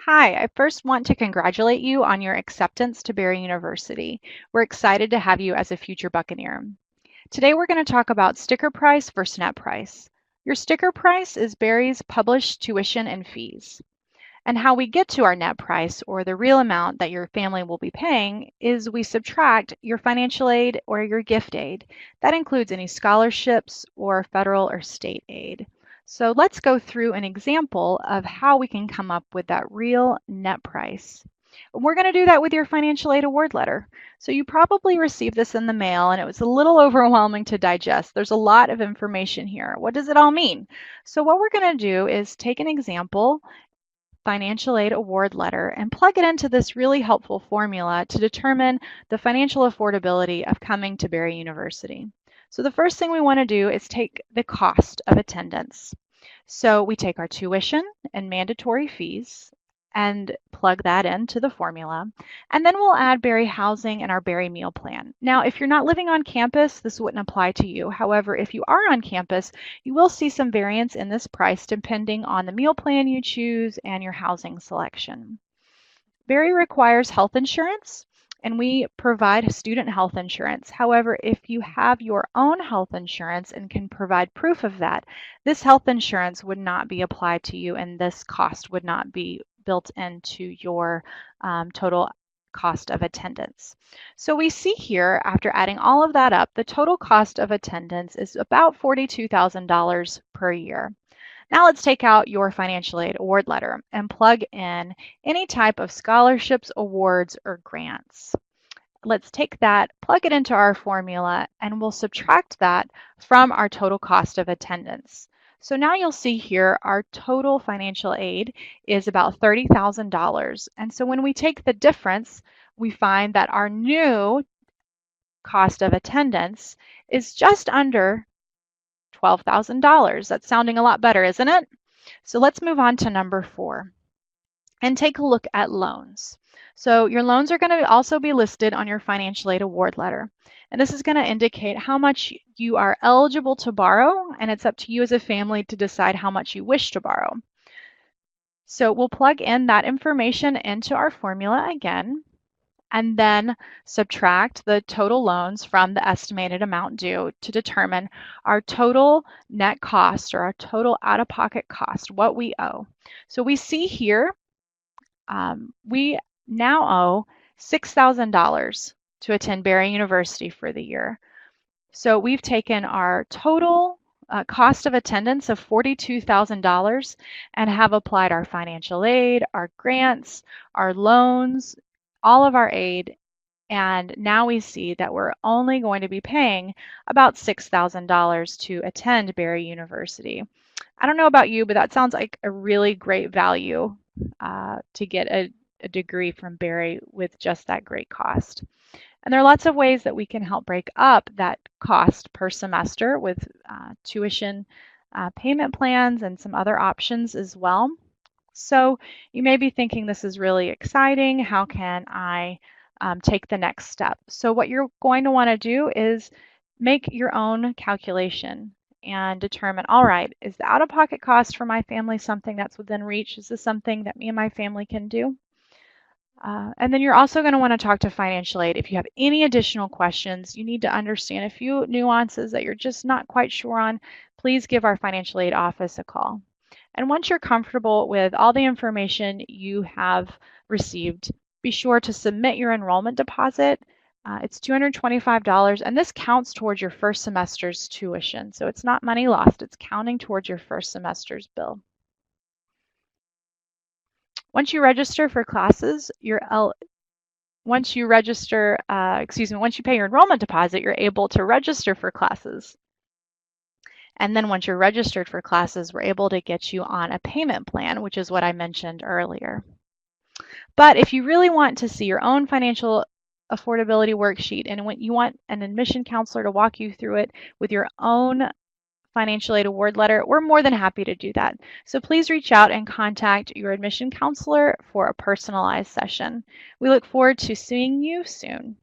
Hi, I first want to congratulate you on your acceptance to Barry University. We're excited to have you as a future Buccaneer. Today we're going to talk about sticker price versus net price. Your sticker price is Barry's published tuition and fees. And how we get to our net price, or the real amount that your family will be paying, is we subtract your financial aid or your gift aid. That includes any scholarships or federal or state aid. So let's go through an example of how we can come up with that real net price. We're going to do that with your financial aid award letter. So you probably received this in the mail and it was a little overwhelming to digest. There's a lot of information here. What does it all mean? So what we're going to do is take an example financial aid award letter and plug it into this really helpful formula to determine the financial affordability of coming to Barry University. So the first thing we want to do is take the cost of attendance. So we take our tuition and mandatory fees and plug that into the formula. And then we'll add Barry housing and our Barry meal plan. Now, if you're not living on campus, this wouldn't apply to you. However, if you are on campus, you will see some variance in this price depending on the meal plan you choose and your housing selection. Barry requires health insurance, and we provide student health insurance. However, if you have your own health insurance and can provide proof of that, this health insurance would not be applied to you and this cost would not be built into your total cost of attendance. So we see here, after adding all of that up, the total cost of attendance is about $42,000 per year. Now let's take out your financial aid award letter and plug in any type of scholarships, awards, or grants. Let's take that, plug it into our formula, and we'll subtract that from our total cost of attendance. So now you'll see here our total financial aid is about $30,000. And so when we take the difference, we find that our new cost of attendance is just under $12,000. That's sounding a lot better, isn't it? So let's move on to number 4 and take a look at loans. So your loans are going to also be listed on your financial aid award letter. And this is going to indicate how much you are eligible to borrow, and it's up to you as a family to decide how much you wish to borrow. So we'll plug in that information into our formula again, and then subtract the total loans from the estimated amount due to determine our total net cost, or our total out-of-pocket cost, what we owe. So we see here we now owe $6,000 to attend Barry University for the year. So we've taken our total cost of attendance of $42,000 and have applied our financial aid, our grants, our loans, all of our aid, and now we see that we're only going to be paying about $6,000 to attend Barry University. I don't know about you, but that sounds like a really great value to get a degree from Barry with just that great cost. And there are lots of ways that we can help break up that cost per semester with tuition payment plans and some other options as well. So you may be thinking, this is really exciting. How can I take the next step? So what you're going to want to do is make your own calculation and determine, all right, is the out-of-pocket cost for my family something that's within reach? Is this something that me and my family can do? And then you're also going to want to talk to financial aid. If you have any additional questions, you need to understand a few nuances that you're just not quite sure on, please give our financial aid office a call. And once you're comfortable with all the information you have received, be sure to submit your enrollment deposit. It's $225, and this counts towards your first semester's tuition. So it's not money lost, it's counting towards your first semester's bill. Once you register for classes, once you pay your enrollment deposit, you're able to register for classes. And then once you're registered for classes, we're able to get you on a payment plan, which is what I mentioned earlier. But if you really want to see your own financial affordability worksheet and when you want an admission counselor to walk you through it with your own financial aid award letter, we're more than happy to do that. So please reach out and contact your admission counselor for a personalized session. We look forward to seeing you soon.